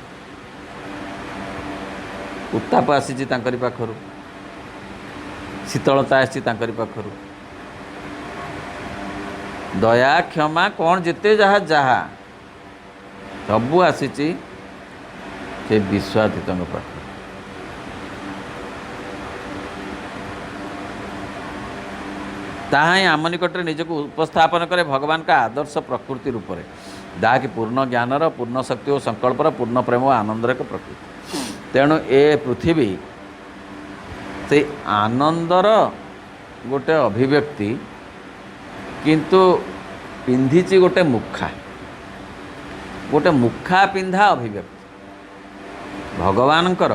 S1: उत्ताप आसी पाखरु शीतलता आसी पाखरु दया क्षमा कौन जिते जहा जहा सबू आसी से विश्वातीत पाख। ताहा ही आम निकट निजक उपस्थापन करे भगवान का आदर्श प्रकृति रूप में जहाँकि पूर्ण ज्ञानर पूर्ण शक्ति और संकल्पर पूर्ण प्रेम और आनंदर एक प्रकृति। तेणु ए पृथ्वी से आनंदर गोटे अभिव्यक्ति किंतु पिंधिची गोटे मुखा पिंधा अभिव्यक्ति भगवानकर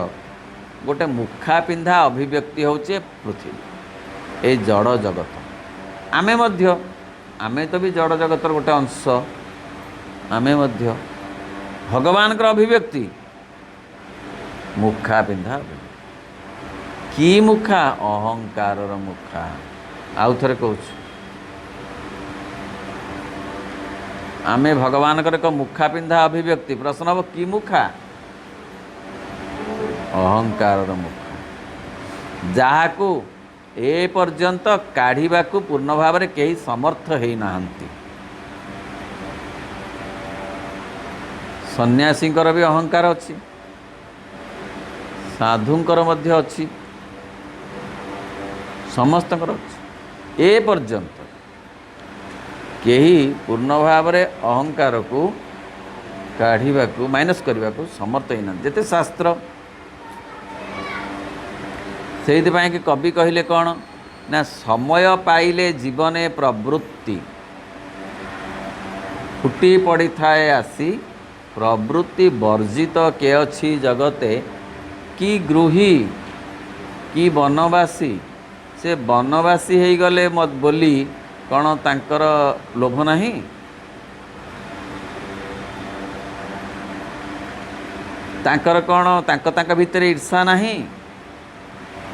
S1: गोटे मुखा पिंधा अभिव्यक्ति होचे पृथ्वी ए जड़ जगत। आमे तो भी जड़ जगतर गोटे अंश आमे मध्य भगवान कर अभिव्यक्ति मुखा पिंधा कि मुखा अहंकार मुखा। आउ थे कहूँ आमे भगवान कर एक मुखा पिंधा अभिव्यक्ति प्रश्न हम कि मुखा अहंकार मुखा जहाँ को ए पर्यंत काढ़ा पूर्ण भाव में कई समर्थ है नहांती। सन्यासींकर भी अहंकार अच्छी साधुंकर मध्य अच्छी समस्तंकर अच्छी ए पर्यंत कहीं पूर्ण भाव में अहंकार को काढ़ा को माइनस करने को समर्थ ही ना जिते शास्त्र से कि कवि कहले कौन ना समय पाइले जीवने प्रवृत्ति फुटी पड़ी थाए आसी प्रवृत्ति वर्जित के अच्छी जगते कि गृही कि वनवासी से वनवासी हो गले मत बोली कौन तांकर लोभ नहीं तांकर कौन तांक भितर ईर्षा नहीं।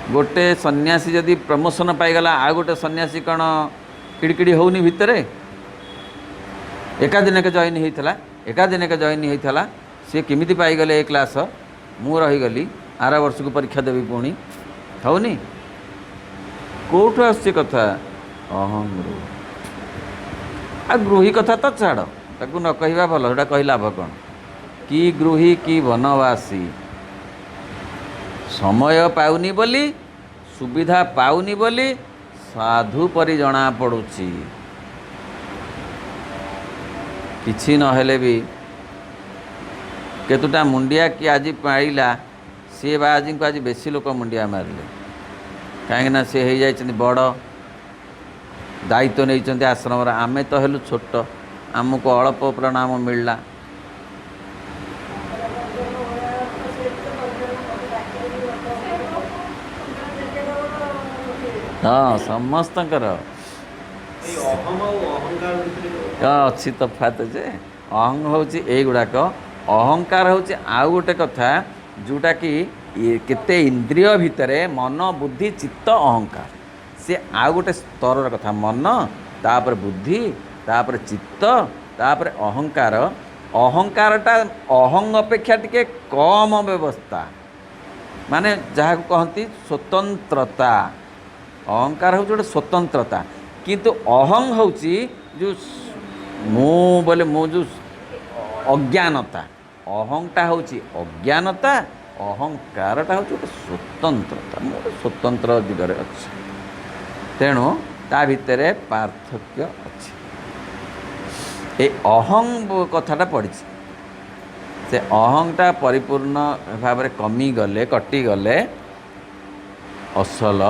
S1: गोटे सन्यासी जदि प्रमोशन पाईगला आ गोटे सन्यासी कौन किड़किड़ी होनी भितर एका दिन के जॉइन होता एका दिन के जॉइन होता सी केमिति पाईगले ए क्लास मु रहीगली आर वर्ष को परीक्षा देवी पुणी होनी कौटू आस कथा अहम आ गृही कथा तो छाड़ ताकू न कहवा भल सेटा कही लाभ कौन कि गृही कि वनवासी समय पाउनी बोली सुविधा पाउनी बोली साधु परी जना पड़ुची किछि नहेले भी केतुटा मुंडिया कि आज पाइला सी आज को आज बेसी लोक मुंडिया मारिले कहीं सी हो जाइछन्ति बड़ दायित्व नहीं आश्रम आमे तो हेलु छोट आमको अल्प प्रणाम मिलला हाँ समस्तकर अच्छी तफात जे अहंग हूँ युड़ाक अहंकार हूँ आउ गोटे कथा जोटा कि केते इंद्रिय भितर मन बुद्धि चित्त अहंकार से आउ गोटे स्तर कथा मन तापर बुद्धि तापर चित्त तापर अहंकार अहंकारटा अहंग अपेक्षा टिके कम व्यवस्था माने जहाँ कहती स्वतंत्रता अहंकार हूँ गोटे स्वतंत्रता किंतु अहंग हूँ जो मु बोले मु जो अज्ञानता अहंटा हूँ अज्ञानता अहंकारटा हूँ गोटे स्वतंत्रता मोटे स्वतंत्र दिगरे अच्छे तेणु ता भितर पार्थक्य अच्छे ए अहंग कथाटा पड़ी से अहंगटा परिपूर्ण भाव में कमी गले कटि गले असल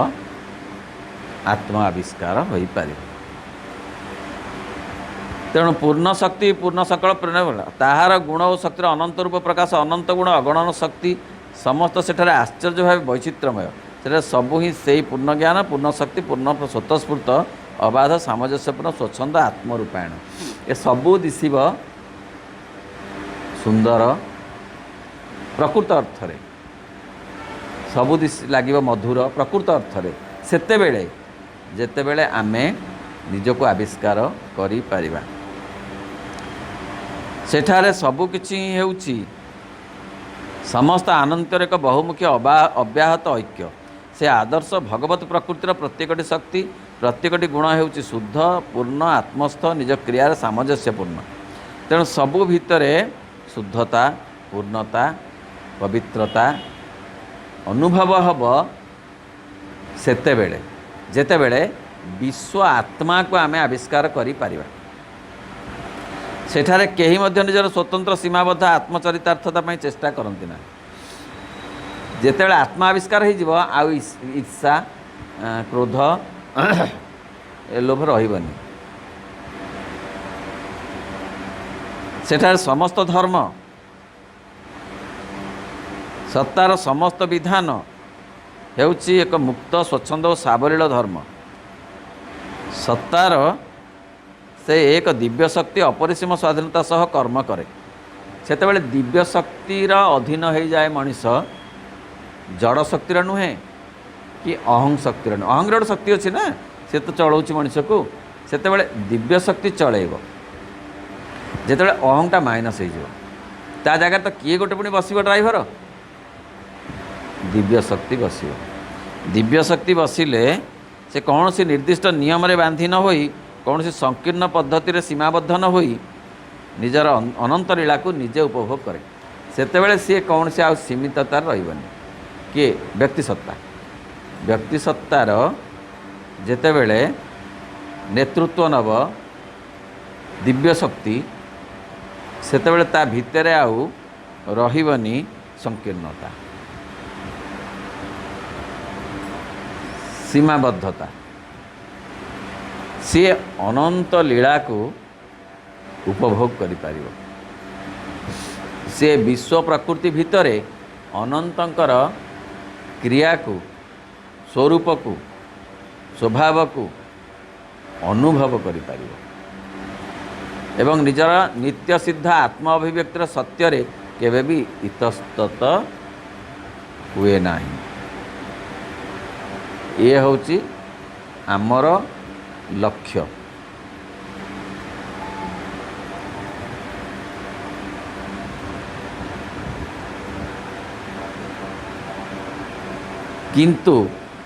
S1: आत्मा आविष्कार हो पार तेणु पूर्ण शक्ति पूर्ण सकल प्रेरण ताहार गुण और शक्तिर अनंत रूप प्रकाश अनंत गुण अगणन शक्ति समस्त सेठारे आश्चर्य भाव वैचित्र्यमय से सबू ही से पूर्ण ज्ञान पूर्ण शक्ति पूर्ण स्वतस्फूर्त अबाध सामंजस्यपूर्ण स्वच्छंद आत्मरूपायण ए सबू दिशब सुंदर प्रकृत अर्थ सबू दिश लगे मधुर प्रकृत अर्थ सेतेबेले जेतेबेले आमे निजको आविष्कार करि परिबा सेठारे सबु किछि हेउछि समस्त आनंदर एक बहुमुखी अव्याहत ऐक्य से आदर्श भगवत प्रकृतिर प्रत्येकटी शक्ति प्रत्येकटी गुण हेउछि शुद्ध पूर्ण आत्मस्थ निज क्रियार सामंजस्यपूर्ण तेणु सबु भितरे शुद्धता पूर्णता पवित्रता अनुभव हब सेतेबेले जेतेबेले विश्व आत्मा को आमे आविष्कार करि परिबा सेठारे केही मध्य निजर स्वतंत्र सीमाबद्ध आत्मचरितार्थता पई चेष्टा करंती ना जेतेबेले आत्मा आविष्कार हो जिवो आउ ईर्षा क्रोध ए लोभ रहिबनी सेठारे समस्त धर्म सत्तार समस्त विधान हेउछि एक मुक्त स्वच्छंद और सावलील धर्म सत्तार से एक दिव्य शक्ति अपरिसीम स्वाधीनता सह कर्म करे सेतेबेले दिव्य शक्तिर अधीन हो जाए मनीष जड़ शक्तिर नुहे कि अहंग शक्तिर नुहे अहंग गोटे शक्ति अच्छी ना से तो चलाऊँ मनीष को सेतेबेले दिव्य शक्ति चलेब जेतेबेले अहंगटा माइनस हो ता जगह तो किए गोटे पुणी बस ड्राइवर दिव्य शक्ति बस दिव्य शक्ति बसिले से कौन सी निर्दिष्ट नियम रे बांधी न होई कौन सी संकीर्ण पद्धति रे सीमाबद्ध न होई निजर अनंत लीला को निजे उपभोग करे सेतेबेले सी कौन से आ सीमिततार रहिबनी किए व्यक्ति सत्तार जेतेबेले नेतृत्व नब दिव्य शक्ति सेतेबेले ता भितरे आउ रहिबनी संकीर्णता सीमाबद्धता सी अनंत लीला को उपभोग करि पारिबो से विश्व प्रकृति भितरे अनंतंकर क्रिया को स्वरूप को स्वभाव को अनुभव करि पारिबो एवं निजर नित्य सिद्ध आत्मा अभिव्यक्तिर सत्य केवे भी इतस्तत हुए नाही ये हूँ आमर लक्ष्य किंतु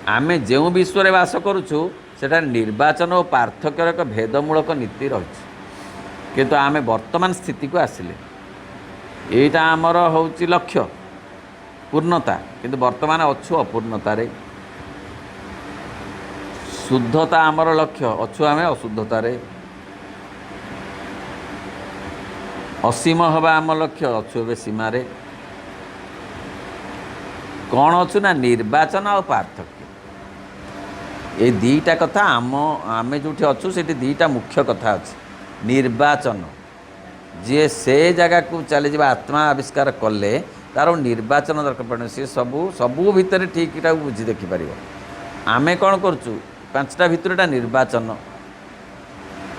S1: आमे जो विश्व रे वास करुचु सेटा निर्वाचन और पार्थक्यर एक भेदमूलक नीति रही किंतु आमे वर्तमान स्थिति को आसिले ଏଇଟା ଆମର ହେଉଛି ଲକ୍ଷ୍ୟ ପୂର୍ଣ୍ଣତା, କିନ୍ତୁ ବର୍ତ୍ତମାନ ଅଛୁ ଅପୂର୍ଣ୍ଣତାରେ। ଶୁଦ୍ଧତା ଆମର ଲକ୍ଷ୍ୟ, ଅଛୁ ଆମେ ଅଶୁଦ୍ଧତାରେ। ଅସୀମ ହେବା ଆମ ଲକ୍ଷ୍ୟ, ଅଛୁ ଏବେ ସୀମାରେ। କ'ଣ ଅଛୁ ନା ନିର୍ବାଚନ ଆଉ ପାର୍ଥକ୍ୟ। ଏଇ ଦୁଇଟା କଥା ଆମେ ଯେଉଁଠି ଅଛୁ ସେଠି ଦୁଇଟା ମୁଖ୍ୟ କଥା ଅଛି। ନିର୍ବାଚନ, ଯିଏ ସେ ଜାଗାକୁ ଚାଲିଯିବା ଆତ୍ମା ଆବିଷ୍କାର କଲେ ତାର ନିର୍ବାଚନ ଦରକାର ପଡ଼େ। ସେ ସବୁ ଭିତରେ ଠିକ୍ଟାକୁ ବୁଝି ଦେଖିପାରିବ। ଆମେ କ'ଣ କରୁଛୁ, 5ଟା ଭିତରୁ ଏଇଟା ନିର୍ବାଚନ।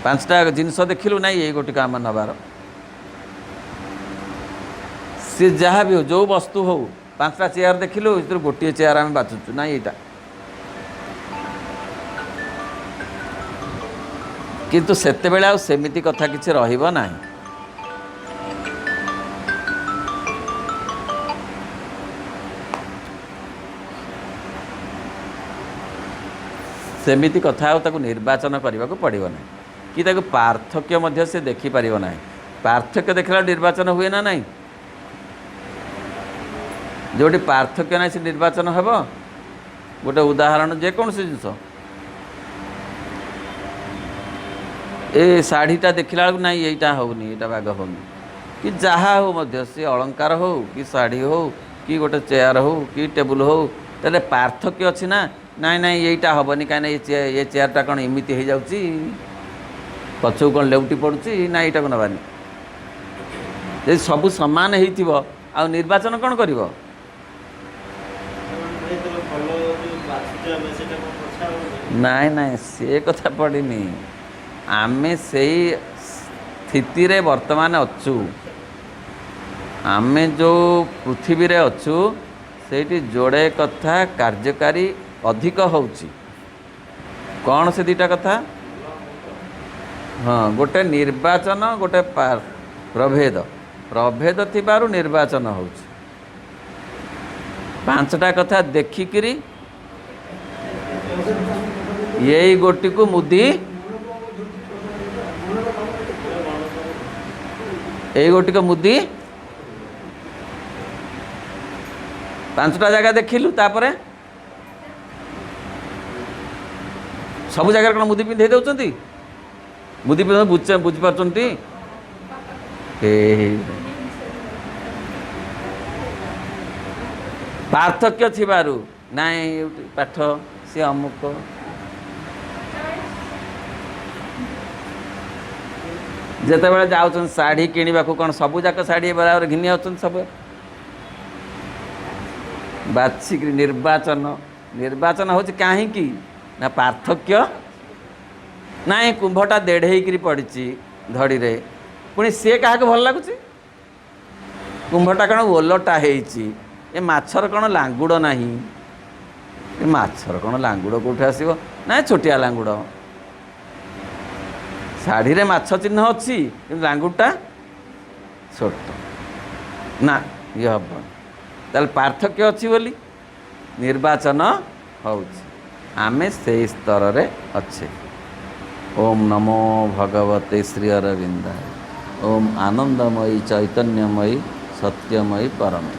S1: 5ଟା ଜିନିଷ ଦେଖିଲୁ, ନାଇଁ ଏଇ ଗୋଟିକ ଆମେ ନେବାର। ସେ ଯାହା ବି ହଉ, ଯେଉଁ ବସ୍ତୁ ହଉ, 5ଟା ଚେୟାର ଦେଖିଲୁ, ସେଥିରୁ ଗୋଟିଏ ଚେୟାର ଆମେ ବାଛୁଛୁ, ନାଇଁ ଏଇଟା। କିନ୍ତୁ ସେତେବେଳେ ଆଉ ସେମିତି କଥା କିଛି ରହିବ ନାହିଁ। ସେମିତି କଥା ଆଉ ତାକୁ ନିର୍ବାଚନ କରିବାକୁ ପଡ଼ିବ ନାହିଁ, କି ତାକୁ ପାର୍ଥକ୍ୟ ମଧ୍ୟ ସେ ଦେଖିପାରିବ ନାହିଁ। ପାର୍ଥକ୍ୟ ଦେଖିଲା ନିର୍ବାଚନ ହୁଏ ନା ନାହିଁ? ଯେଉଁଠି ପାର୍ଥକ୍ୟ ନାହିଁ ସେ ନିର୍ବାଚନ ହେବ। ଗୋଟେ ଉଦାହରଣ, ଯେକୌଣସି ଜିନିଷ, ଏ ଶାଢ଼ୀଟା ଦେଖିଲା ବେଳକୁ ନାଇଁ ଏଇଟା ହେଉନି, ଏଇଟା ବାଗ ହେଉନି, କି ଯାହା ହେଉ ମଧ୍ୟ, ସେ ଅଳଙ୍କାର ହେଉ କି ଶାଢ଼ୀ ହେଉ କି ଗୋଟେ ଚେୟାର ହେଉ କି ଟେବୁଲ୍ ହେଉ, ତାହେଲେ ପାର୍ଥକ୍ୟ ଅଛି ନା। ନାଇଁ ଏଇଟା ହେବନି, କାହିଁକିନା ଏ ଚେୟାରଟା କ'ଣ ଏମିତି ହେଇଯାଉଛି, ପଛକୁ କ'ଣ ଲେଉଟି ପଡ଼ୁଛି, ନା ଏଇଟାକୁ ନେବାନି। ଯଦି ସବୁ ସମାନ ହେଇଥିବ ଆଉ ନିର୍ବାଚନ କ'ଣ କରିବ? ନାଇଁ ସେ କଥା ପଡ଼ିନି। ଆମେ ସେଇ ସ୍ଥିତିରେ ବର୍ତ୍ତମାନ ଅଛୁ। ଆମେ ଯେଉଁ ପୃଥିବୀରେ ଅଛୁ ସେଇଠି ଯୋଡ଼େ କଥା କାର୍ଯ୍ୟକାରୀ ଅଧିକ ହେଉଛି। କ'ଣ ସେ ଦୁଇଟା କଥା? ହଁ, ଗୋଟେ ନିର୍ବାଚନ, ଗୋଟେ ପ୍ରଭେଦ ଥିବାରୁ ନିର୍ବାଚନ ହେଉଛି। 5ଟା କଥା ଦେଖିକିରି ଏଇ ଗୋଟିକୁ ମୁଦି, ଏଇ ଗୋଟିକ ମୁଦି 5ଟା ଜାଗା ଦେଖିଲୁ, ତାପରେ ସବୁ ଜାଗାରେ କ'ଣ ମୁଦି ପିନ୍ଧେଇ ଦେଉଛନ୍ତି? ମୁଦି ପିନ୍ଧ ବୁଝିପାରୁଛନ୍ତି? ପାର୍ଥକ୍ୟ ଥିବାରୁ, ନାଇଁ ପାଠ ସେ ଅମୁକ। ଯେତେବେଳେ ଯାଉଛନ୍ତି ଶାଢ଼ୀ କିଣିବାକୁ, କ'ଣ ସବୁଯାକ ଶାଢ଼ୀ ବରାବର ଘିନି ଆସୁଛନ୍ତି? ସବୁ ବାଛିକିରି ନିର୍ବାଚନ ହେଉଛି କାହିଁକି ନା ପାର୍ଥକ୍ୟ ନାଇଁ। କୁମ୍ଭଟା ଦେଢ଼େଇକିରି ପଡ଼ିଛି ଧଡ଼ିରେ, ପୁଣି ସିଏ କାହାକୁ ଭଲ ଲାଗୁଛି? କୁମ୍ଭଟା କ'ଣ ଓଲଟା ହେଇଛି। ଏ ମାଛର କ'ଣ ଲାଙ୍ଗୁଡ଼ ନାହିଁ? ଏ ମାଛର କ'ଣ ଲାଙ୍ଗୁଡ଼ କେଉଁଠି ଆସିବ? ନାଇଁ ଛୋଟିଆ ଲାଙ୍ଗୁଡ଼। ଶାଢ଼ୀରେ ମାଛ ଚିହ୍ନ ଅଛି, କିନ୍ତୁ ଲାଙ୍ଗୁଡ଼ଟା ଛୋଟ। ନା, ଇଏ ହେବନି। ତାହେଲେ ପାର୍ଥକ୍ୟ ଅଛି ବୋଲି ନିର୍ବାଚନ ହେଉଛି। ଆମେ ସେଇ ସ୍ତରରେ ଅଛେ। ଓମ୍ ନମୋ ଭଗବତେ ଶ୍ରୀ ଅରବିନ୍ଦାୟ। ଓମ୍ ଆନନ୍ଦମୟୀ ଚୈତନ୍ୟମୟୀ ସତ୍ୟମୟୀ ପରମେ।